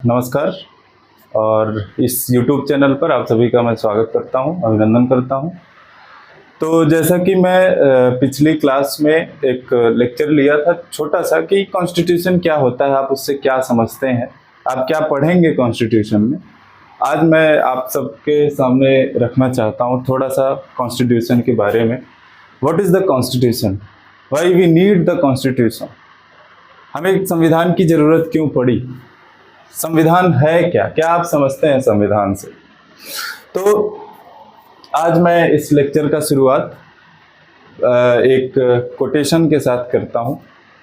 नमस्कार। और इस YouTube चैनल पर आप सभी का मैं स्वागत करता हूं, अभिनंदन करता हूं। तो जैसा कि मैं पिछली क्लास में एक लेक्चर लिया था छोटा सा कि कॉन्स्टिट्यूशन क्या होता है, आप उससे क्या समझते हैं, आप क्या पढ़ेंगे कॉन्स्टिट्यूशन में। आज मैं आप सबके सामने रखना चाहता हूं थोड़ा सा कॉन्स्टिट्यूशन के बारे में। What is the constitution, why we need the constitution, हमें एक संविधान की ज़रूरत क्यों पड़ी, संविधान है क्या, क्या आप समझते हैं संविधान से। तो आज मैं इस लेक्चर का शुरुआत एक कोटेशन के साथ करता हूं,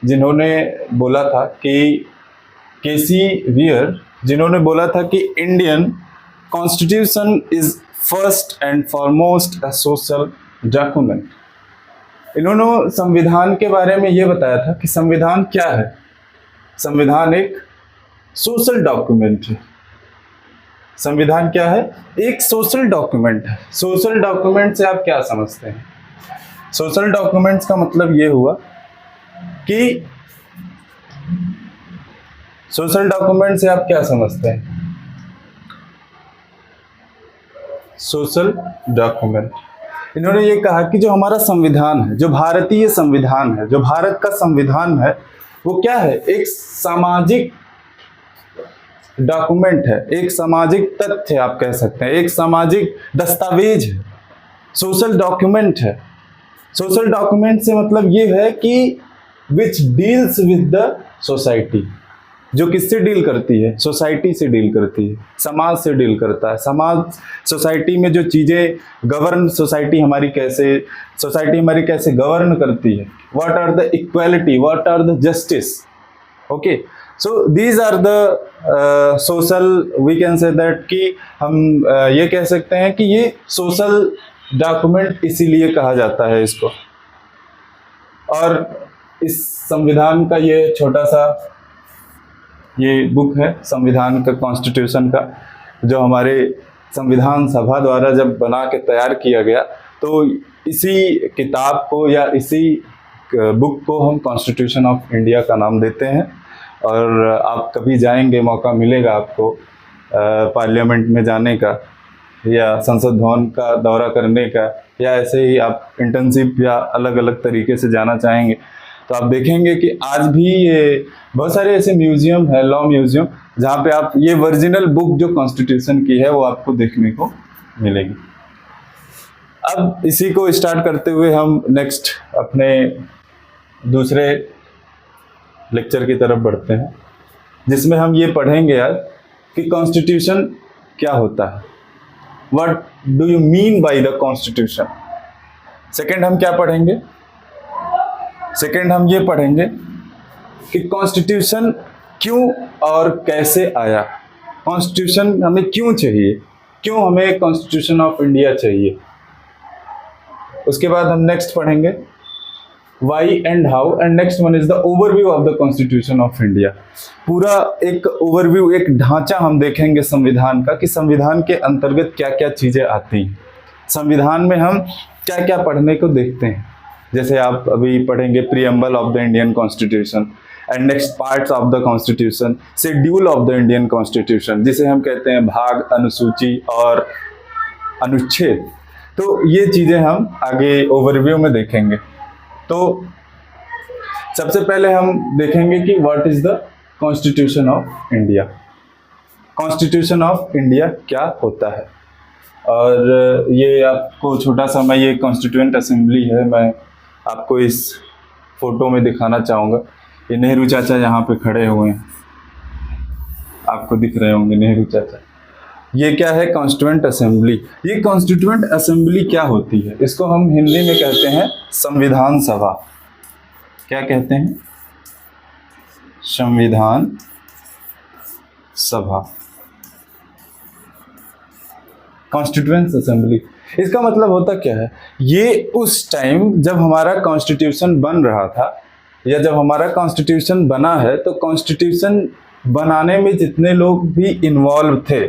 जिन्होंने बोला था कि केसी वियर, जिन्होंने बोला था कि Indian constitution is first and foremost a social document. इन्होंने संविधान के बारे में ये बताया था कि संविधान क्या है। संविधान एक सोशल डॉक्यूमेंट है। संविधान क्या है? एक सोशल डॉक्यूमेंट है। सोशल डॉक्यूमेंट से आप क्या समझते हैं? सोशल डॉक्यूमेंट्स का मतलब ये हुआ कि सोशल डॉक्यूमेंट से आप क्या समझते हैं? सोशल डॉक्यूमेंट, इन्होंने ये कहा कि जो हमारा संविधान है, जो भारतीय संविधान है, जो भारत का संविधान है, वो क्या है? एक सामाजिक डॉक्यूमेंट है, एक सामाजिक तथ्य आप कह सकते हैं, एक सामाजिक दस्तावेज है, सोशल डॉक्यूमेंट है। सोशल डॉक्यूमेंट से मतलब ये है कि which deals with the society, जो किससे डील करती है? सोसाइटी से डील करती है, समाज से डील करता है। समाज, सोसाइटी में जो चीज़ें गवर्न, सोसाइटी हमारी कैसे गवर्न करती है। What are the equality, what are the justice. Okay, so these are the social, we can say that कि हम ये कह सकते हैं कि ये सोशल डॉक्यूमेंट इसीलिए कहा जाता है इसको। और इस संविधान का ये छोटा सा ये बुक है संविधान का, कॉन्स्टिट्यूशन का, जो हमारे संविधान सभा द्वारा जब बना के तैयार किया गया, तो इसी किताब को या इसी बुक को हम कॉन्स्टिट्यूशन ऑफ इंडिया का नाम देते हैं। और आप कभी जाएंगे, मौका मिलेगा आपको पार्लियामेंट में जाने का या संसद भवन का दौरा करने का, या ऐसे ही आप इंटर्नशिप या अलग अलग तरीके से जाना चाहेंगे, तो आप देखेंगे कि आज भी ये बहुत सारे ऐसे म्यूजियम है, लॉ म्यूजियम, जहाँ पे आप ये ओरिजिनल बुक जो कॉन्स्टिट्यूशन की है वो आपको देखने को मिलेगी। अब इसी को स्टार्ट करते हुए हम नेक्स्ट अपने दूसरे लेक्चर की तरफ बढ़ते हैं, जिसमें हम ये पढ़ेंगे आज कि कॉन्स्टिट्यूशन क्या होता है। What do you mean by the constitution. Second हम क्या पढ़ेंगे? सेकंड हम ये पढ़ेंगे कि कॉन्स्टिट्यूशन क्यों और कैसे आया, कॉन्स्टिट्यूशन हमें क्यों चाहिए, क्यों हमें कॉन्स्टिट्यूशन ऑफ इंडिया चाहिए। उसके बाद हम नेक्स्ट पढ़ेंगे why and how, and next one is the overview of the constitution of India. पूरा एक ओवरव्यू, एक ढांचा हम देखेंगे संविधान का कि संविधान के अंतर्गत क्या क्या चीजें आती हैं। संविधान में हम क्या क्या पढ़ने को देखते हैं, जैसे आप अभी पढ़ेंगे preamble of the Indian constitution, and next parts of the constitution, schedule of the Indian constitution, जिसे हम कहते हैं भाग, अनुसूची और अनुच्छेद। तो ये चीजें हम आगे ओवरव्यू में देखेंगे। तो सबसे पहले हम देखेंगे कि what is the constitution of India. Constitution of India क्या होता है। और ये आपको छोटा सा, मैं ये कॉन्स्टिट्यूएंट असेंबली है, मैं आपको इस फोटो में दिखाना चाहूँगा। ये नेहरू चाचा यहाँ पे खड़े हुए हैं, आपको दिख रहे होंगे नेहरू चाचा। ये क्या है? Constituent assembly. ये कॉन्स्टिट्यूएंट असेंबली क्या होती है? इसको हम हिंदी में कहते हैं संविधान सभा। क्या कहते हैं? संविधान सभा, कॉन्स्टिट्यूएंट असेंबली। इसका मतलब होता क्या है? ये उस टाइम जब हमारा कॉन्स्टिट्यूशन बन रहा था, या जब हमारा कॉन्स्टिट्यूशन बना है, तो कॉन्स्टिट्यूशन बनाने में जितने लोग भी इन्वॉल्व थे,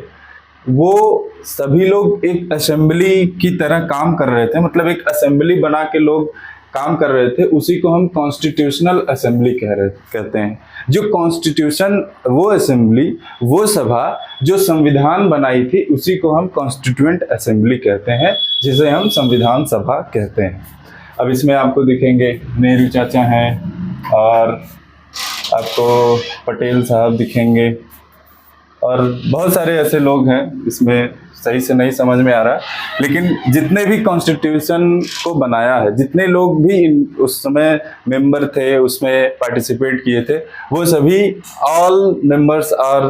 वो सभी लोग एक असेंबली की तरह काम कर रहे थे। मतलब एक असेंबली बना के लोग काम कर रहे थे उसी को हम कॉन्स्टिट्यूशनल असेंबली कहते हैं। जो कॉन्स्टिट्यूशन, वो असेंबली, वो सभा जो संविधान बनाई थी उसी को हम कॉन्स्टिट्यूएंट असेंबली कहते हैं, जिसे हम संविधान सभा कहते हैं। अब इसमें आपको दिखेंगे नेहरू चाचा हैं और आपको पटेल साहब दिखेंगे और बहुत सारे ऐसे लोग हैं, इसमें सही से नहीं समझ में आ रहा, लेकिन जितने भी कॉन्स्टिट्यूशन को बनाया है, जितने लोग भी उस समय मेंबर थे, उसमें पार्टिसिपेट किए थे, वो सभी all members are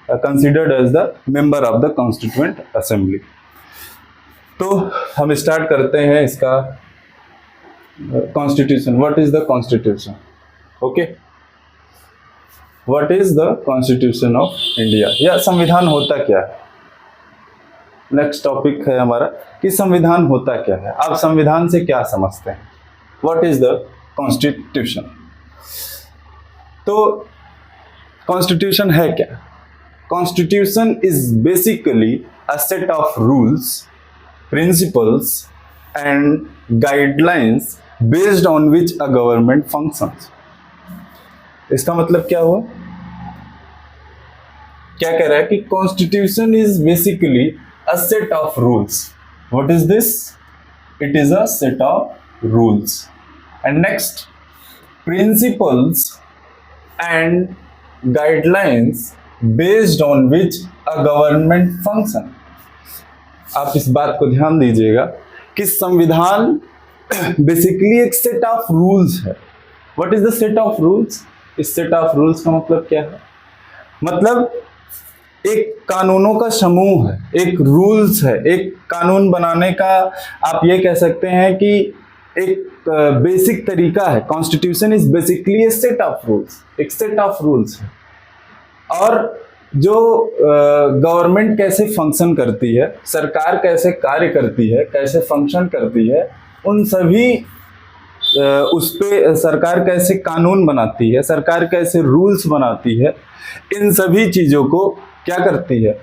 considered as the member of the constituent assembly. तो हम स्टार्ट करते हैं इसका constitution. What is the constitution? Okay, what is the constitution of India, या संविधान होता क्या है? नेक्स्ट टॉपिक है हमारा कि संविधान होता क्या है। आप संविधान से क्या समझते हैं? What is the constitution? तो कॉन्स्टिट्यूशन है क्या? Constitution is basically a set of rules, principles and guidelines based on which a government functions. इसका मतलब क्या हुआ? क्या कह रहा है कि constitution is basically a set of rules. What is this? It is a set of rules. And next, principles and guidelines based on which a government function. आप इस बात को ध्यान दीजिएगा कि संविधान बेसिकली एक सेट ऑफ रूल्स है। What is the set of rules? इस सेट ऑफ रूल्स का मतलब क्या है? मतलब एक कानूनों का समूह है, एक रूल्स है, एक कानून बनाने का आप ये कह सकते हैं कि एक बेसिक तरीका है। Constitution is basically A set of rules, एक सेट ऑफ रूल्स है। और जो गवर्नमेंट कैसे फंक्शन करती है, सरकार कैसे कार्य करती है, कैसे फंक्शन करती है, उन सभी उस पे सरकार कैसे कानून बनाती है, सरकार कैसे रूल्स बनाती है, इन सभी चीज़ों को क्या करती है?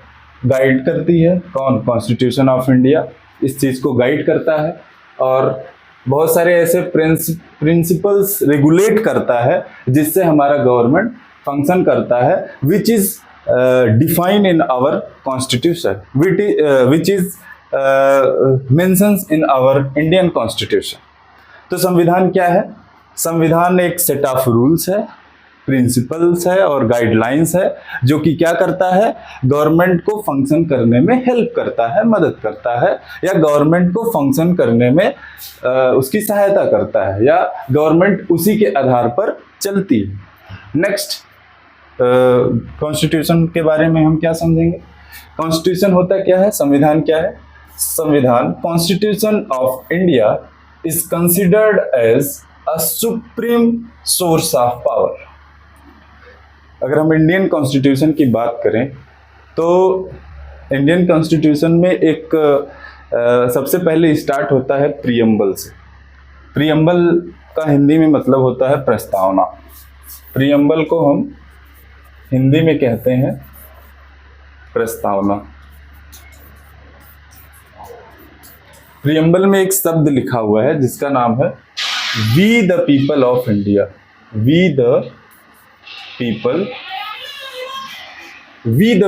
गाइड करती है। कौन? कॉन्स्टिट्यूशन ऑफ इंडिया इस चीज़ को गाइड करता है और बहुत सारे ऐसे प्रिंसिपल्स रेगुलेट करता है जिससे हमारा गवर्नमेंट फंक्शन करता है, which is defined in our constitution, which is mentions in our Indian constitution. तो संविधान क्या है? संविधान एक सेट ऑफ रूल्स है, प्रिंसिपल्स है और गाइडलाइंस है, जो कि क्या करता है? गवर्नमेंट को फंक्शन करने में हेल्प करता है, मदद करता है, या गवर्नमेंट को फंक्शन करने में उसकी सहायता करता है, या गवर्नमेंट उसी के आधार पर चलती है। नेक्स्ट, कॉन्स्टिट्यूशन के बारे में हम क्या समझेंगे? कॉन्स्टिट्यूशन होता क्या है? संविधान क्या है? संविधान, constitution of India is considered as a supreme source of power. अगर हम इंडियन कॉन्स्टिट्यूशन की बात करें तो इंडियन कॉन्स्टिट्यूशन में एक सबसे पहले स्टार्ट होता है प्रीएम्बल से। प्रीएम्बल का हिंदी में मतलब होता है प्रस्तावना। प्रीएम्बल को हम हिंदी में कहते हैं प्रस्तावना। प्रीएम्बल में एक शब्द लिखा हुआ है जिसका नाम है we the people of India. We the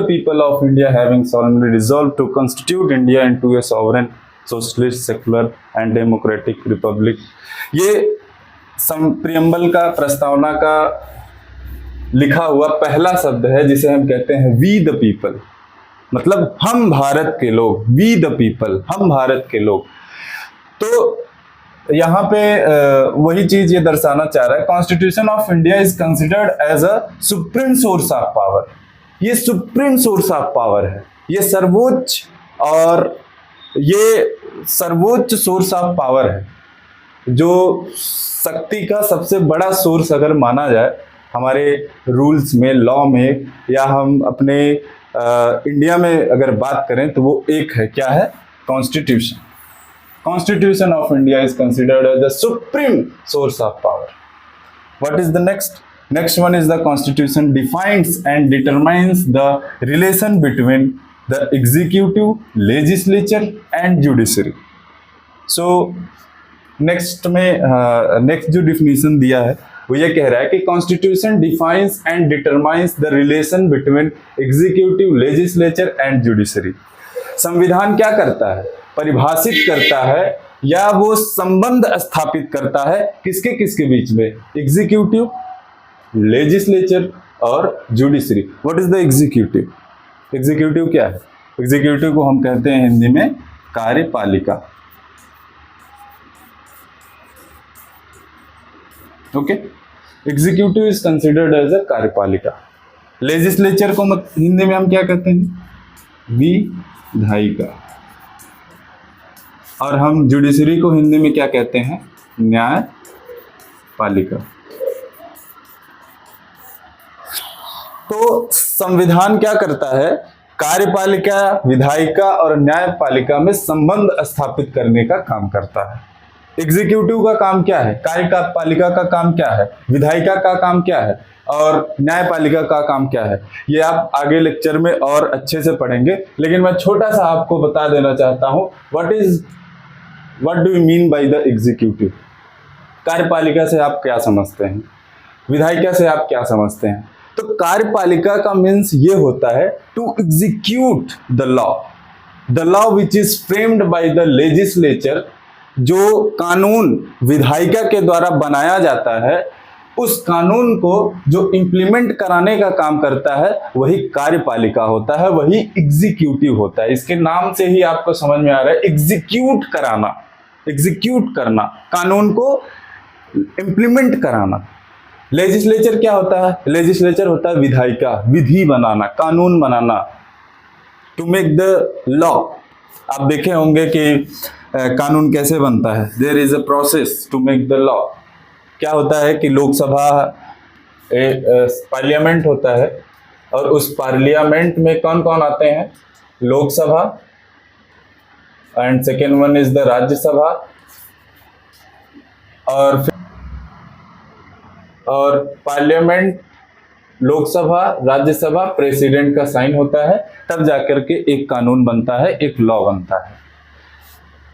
people of India having solemnly resolved to constitute India into a sovereign, socialist, secular and democratic republic। ये प्रीएम्बल का, प्रस्तावना का लिखा हुआ पहला शब्द है जिसे हम कहते हैं वी द पीपल, मतलब हम भारत के लोग। वी द पीपल, हम भारत के लोग। तो यहाँ पे वही चीज ये दर्शाना चाह रहा है, constitution of India is considered as a supreme source of power. ये सुप्रीम सोर्स ऑफ पावर है, ये सर्वोच्च, और ये सर्वोच्च सोर्स ऑफ पावर है, जो शक्ति का सबसे बड़ा सोर्स अगर माना जाए हमारे रूल्स में, लॉ में, या हम अपने इंडिया में अगर बात करें तो वो एक है। क्या है? Constitution. Constitution of India is considered as the supreme source of power. What is the next? Next one is the Constitution defines and determines the relation between the executive, legislature and judiciary. So next जो definition दिया है वो ये कह रहा है कि constitution defines and determines the relation between executive, legislature and judiciary. संविधान क्या करता है? परिभाषित करता है या वो संबंध स्थापित करता है किसके किसके बीच में? एग्जीक्यूटिव, लेजिस्लेचर और judiciary. What is the executive? Executive क्या है? एग्जीक्यूटिव को हम कहते हैं हिंदी में कार्यपालिका। Okay, executive is considered as a कार्यपालिका। लेजिस्लेचर को हिंदी में हम क्या कहते हैं? विधायिका। और हम जुडिशरी को हिंदी में क्या कहते हैं? न्यायपालिका। तो संविधान क्या करता है? कार्यपालिका, विधायिका और न्यायपालिका में संबंध स्थापित करने का काम करता है। एग्जीक्यूटिव का काम क्या है? कार्यपालिका का काम क्या है? विधायिका का काम क्या है? और न्यायपालिका का काम क्या है? ये आप आगे लेक्चर में और अच्छे से पढ़ेंगे, लेकिन मैं छोटा सा आपको बता देना चाहता हूं what do you mean by the executive. कार्यपालिका से आप क्या समझते हैं? विधायिका से आप क्या समझते हैं? तो कार्यपालिका का मीन्स ये होता है to execute the law which is framed by the legislature. जो कानून विधायिका के द्वारा बनाया जाता है, उस कानून को जो इंप्लीमेंट कराने का काम करता है वही कार्यपालिका होता है, वही एग्जीक्यूटिव होता है। इसके नाम से ही आपको समझ में आ रहा है, एग्जीक्यूट कराना, एग्जीक्यूट करना, कानून को इंप्लीमेंट कराना। लेजिस्लेचर क्या होता है? लेजिस्लेचर होता है विधायिका, विधि बनाना, कानून बनाना, टू मेक द लॉ। आप देखे होंगे कि कानून कैसे बनता है। There is a process to make the law. क्या होता है कि लोकसभा पार्लियामेंट होता है, और उस पार्लियामेंट में कौन कौन आते हैं? Lok Sabha, and second one is the Rajya Sabha, और पार्लियामेंट, लोकसभा, राज्यसभा, प्रेसिडेंट का साइन होता है, तब जाकर के एक कानून बनता है, एक लॉ बनता है।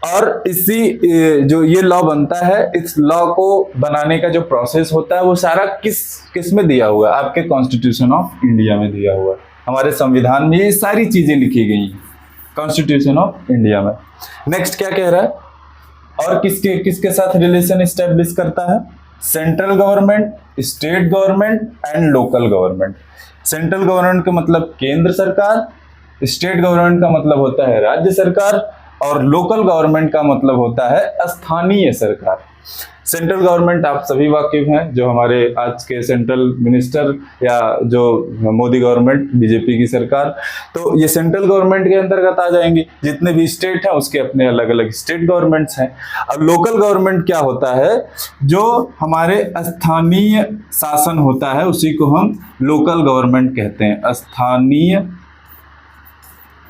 और इसी जो ये लॉ बनता है, इस लॉ को बनाने का जो प्रोसेस होता है वो सारा किस में दिया हुआ है? आपके कॉन्स्टिट्यूशन ऑफ इंडिया में दिया हुआ है। हमारे संविधान में ये सारी चीजें लिखी गई हैं, कॉन्स्टिट्यूशन ऑफ इंडिया में। नेक्स्ट क्या कह रहा है? और किसके साथ रिलेशन एस्टेब्लिश करता है? Central government, state government and local government. Central government का मतलब केंद्र सरकार, स्टेट गवर्नमेंट का मतलब होता है राज्य सरकार, और लोकल गवर्नमेंट का मतलब होता है स्थानीय सरकार। सेंट्रल गवर्नमेंट आप सभी वाकिफ हैं, जो हमारे आज के सेंट्रल मिनिस्टर या जो मोदी गवर्नमेंट, बीजेपी की सरकार, तो ये सेंट्रल गवर्नमेंट के अंतर्गत आ जाएंगी। जितने भी स्टेट हैं उसके अपने अलग अलग स्टेट गवर्नमेंट्स हैं। अब लोकल गवर्नमेंट क्या होता है? जो हमारे स्थानीय शासन होता है उसी को हम लोकल गवर्नमेंट कहते हैं। स्थानीय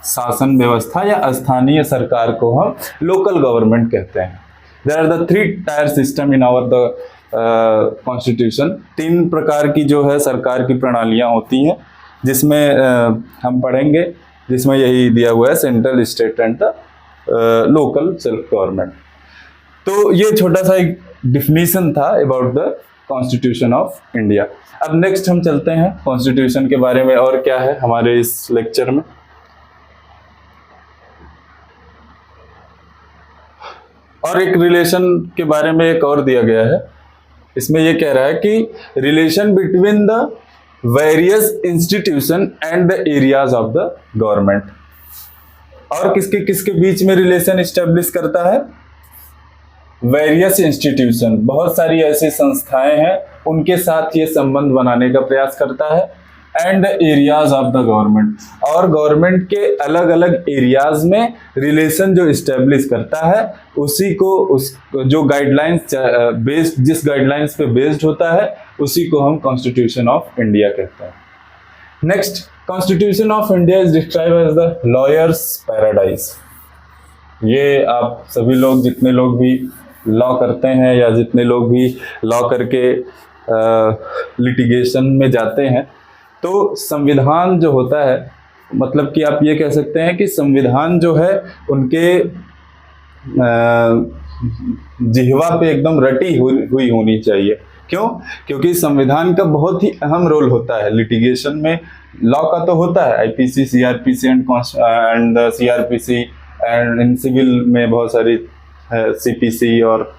शासन व्यवस्था या स्थानीय सरकार को हम लोकल गवर्नमेंट कहते हैं। There are the 3 tier system in our the constitution. 3 प्रकार की जो है सरकार की प्रणालियां होती हैं, जिसमें हम पढ़ेंगे, जिसमें यही दिया हुआ है, central, state and the local self government. तो ये छोटा सा एक डिफिनीशन था about the constitution of India. अब नेक्स्ट हम चलते हैं कॉन्स्टिट्यूशन के बारे में और क्या है हमारे इस लेक्चर में। और एक रिलेशन के बारे में एक और दिया गया है, इसमें ये कह रहा है कि relation between the various institution and the areas of the government. और किसके बीच में रिलेशन एस्टेब्लिश करता है? वेरियस इंस्टीट्यूशन, बहुत सारी ऐसी संस्थाएं हैं, उनके साथ ये संबंध बनाने का प्रयास करता है। And the areas of the government, और गवर्नमेंट के अलग अलग एरियाज में रिलेशन जो इस्टेब्लिश करता है, उसी को जो गाइडलाइंस बेस्ड, जिस गाइडलाइंस पे बेस्ड होता है, उसी को हम कॉन्स्टिट्यूशन ऑफ इंडिया कहते हैं। Next, constitution of India is describe as the lawyers paradise. ये आप सभी लोग, जितने लोग भी लॉ करते हैं या जितने लोग भी लॉ करके लिटिगेशन में जाते हैं, तो संविधान जो होता है, मतलब कि आप ये कह सकते हैं कि संविधान जो है उनके जिह्वा पे एकदम रटी हुई होनी चाहिए। क्यों? क्योंकि संविधान का बहुत ही अहम रोल होता है लिटिगेशन में। लॉ का तो होता है IPC, CrPC and CrPC, and in civil में बहुत सारी सीपीसी और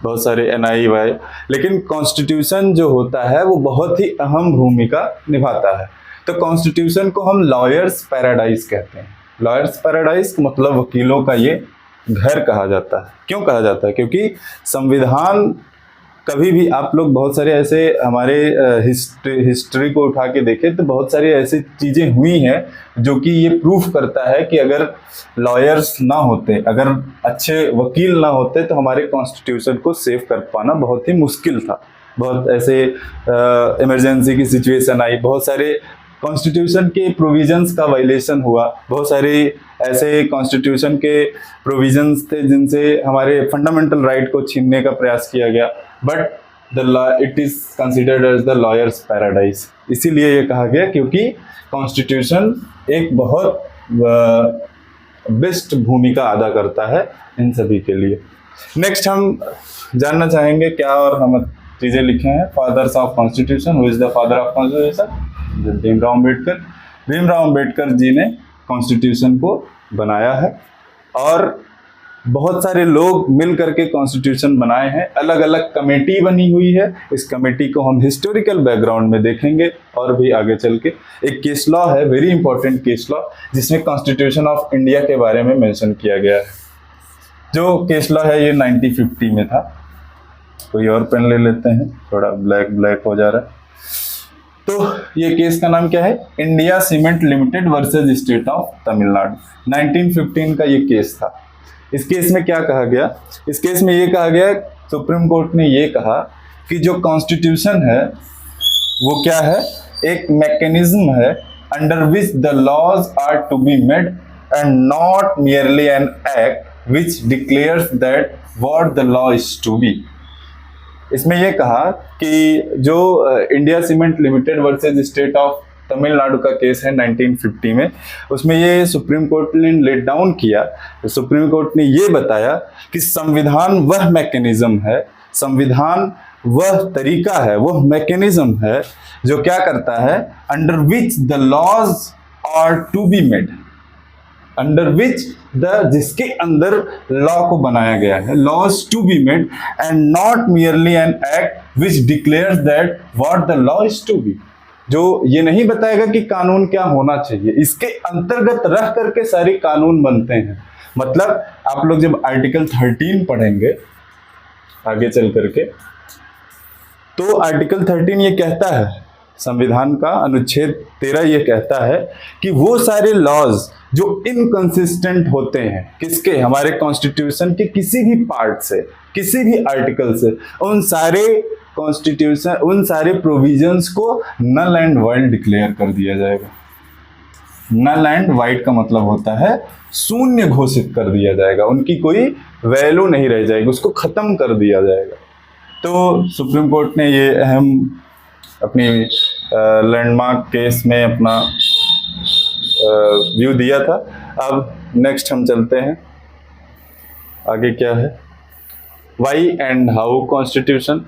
बहुत सारे एनआईवाई, लेकिन कॉन्स्टिट्यूशन जो होता है वो बहुत ही अहम भूमिका निभाता है। तो कॉन्स्टिट्यूशन को हम लॉयर्स पैराडाइज कहते हैं। लॉयर्स पैराडाइज मतलब वकीलों का ये घर कहा जाता है। क्यों कहा जाता है? क्योंकि संविधान कभी भी, आप लोग बहुत सारे ऐसे हमारे हिस्ट्री को उठा के देखें तो बहुत सारी ऐसी चीज़ें हुई हैं जो कि ये प्रूफ करता है कि अगर लॉयर्स ना होते, अगर अच्छे वकील ना होते तो हमारे कॉन्स्टिट्यूशन को सेव कर पाना बहुत ही मुश्किल था। बहुत ऐसे इमरजेंसी की सिचुएशन आई, बहुत सारे कॉन्स्टिट्यूशन के प्रोविजंस का वायलेशन हुआ, बहुत सारे ऐसे कॉन्स्टिट्यूशन के प्रोविजंस थे जिनसे हमारे फंडामेंटल राइट को छीनने का प्रयास किया गया, but it is considered as the lawyers paradise. इसीलिए ये कहा गया क्योंकि कॉन्स्टिट्यूशन एक बहुत बेस्ट भूमिका अदा करता है इन सभी के लिए। नेक्स्ट हम जानना चाहेंगे क्या और हम चीज़ें लिखे हैं। Fathers of constitution, who is the father of constitution? Bhimrao Ambedkar. Bhimrao Ambedkar ji ने कॉन्स्टिट्यूशन को बनाया है और बहुत सारे लोग मिल करके कॉन्स्टिट्यूशन बनाए हैं। अलग अलग कमेटी बनी हुई है। इस कमेटी को हम हिस्टोरिकल बैकग्राउंड में देखेंगे और भी आगे चल के। एक केस लॉ है, वेरी इंपॉर्टेंट केस लॉ, जिसमें कॉन्स्टिट्यूशन ऑफ इंडिया के बारे में मेंशन किया गया है। जो केस लॉ है ये 1950 में था। कोई और पेन ले लेते हैं, थोड़ा ब्लैक हो जा रहा है। तो ये केस का नाम क्या है? India cement limited versus state of Tamil Nadu. 1915 का ये केस था। इस केस में क्या कहा गया? इस केस में ये कहा गया, सुप्रीम कोर्ट ने ये कहा कि जो कॉन्स्टिट्यूशन है वो क्या है? एक मैकेनिज्म है under which the laws are to be made and not merely an act which declares that what the law is to be. इसमें यह कहा कि जो India cement limited versus state of Tamil Nadu का केस है 1950 में, उसमें ये सुप्रीम कोर्ट ने लेट डाउन किया। सुप्रीम कोर्ट ने ये बताया कि संविधान वह मैकेनिज्म है, संविधान वह तरीका है, वह मैकेनिज्म है जो क्या करता है? Under which the laws are to be made, under which जिसके अंदर लॉ को बनाया गया है, laws to be made and not merely an act which declares that what the law is to be. जो ये नहीं बताएगा कि कानून क्या होना चाहिए, इसके अंतर्गत रह करके सारे कानून बनते हैं। मतलब आप लोग जब आर्टिकल 13 पढ़ेंगे आगे चल करके, तो आर्टिकल 13 ये कहता है, संविधान का अनुच्छेद 13 ये कहता है कि वो सारे लॉज जो इनकंसिस्टेंट होते हैं, किसके? हमारे कॉन्स्टिट्यूशन के किसी भी पार्ट से, किसी भी आर्टिकल से, उन सारे कॉन्स्टिट्यूशन, उन सारे प्रोविजंस को नल एंड वाइड डिक्लेयर कर दिया जाएगा। नल एंड वाइड का मतलब होता है शून्य घोषित कर दिया जाएगा, उनकी कोई वैल्यू नहीं रह जाएगी, उसको खत्म कर दिया जाएगा। तो सुप्रीम कोर्ट ने ये अहम अपनी लैंडमार्क केस में अपना व्यू दिया था। अब नेक्स्ट हम चलते हैं, आगे क्या है? Why and how constitution.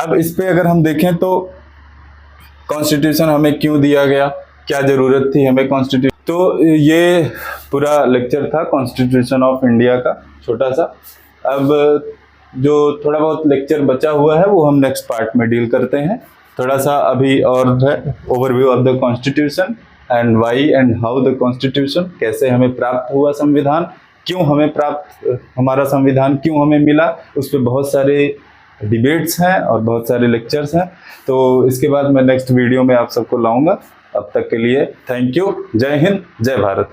अब इस पे अगर हम देखें तो कॉन्स्टिट्यूशन हमें क्यों दिया गया, क्या जरूरत थी हमें कॉन्स्टिट्यूशन, तो ये पूरा लेक्चर था कॉन्स्टिट्यूशन ऑफ इंडिया का, छोटा सा। अब जो थोड़ा बहुत लेक्चर बचा हुआ है वो हम नेक्स्ट पार्ट में डील करते हैं। थोड़ा सा अभी और है overview of the constitution and why and how the constitution, कैसे हमें प्राप्त हुआ संविधान, क्यों हमें प्राप्त, हमारा संविधान क्यों हमें मिला, उस पर बहुत सारे डिबेट्स हैं और बहुत सारे लेक्चर्स हैं। तो इसके बाद मैं नेक्स्ट वीडियो में आप सबको लाऊंगा। अब तक के लिए थैंक यू। जय हिंद, जय भारत।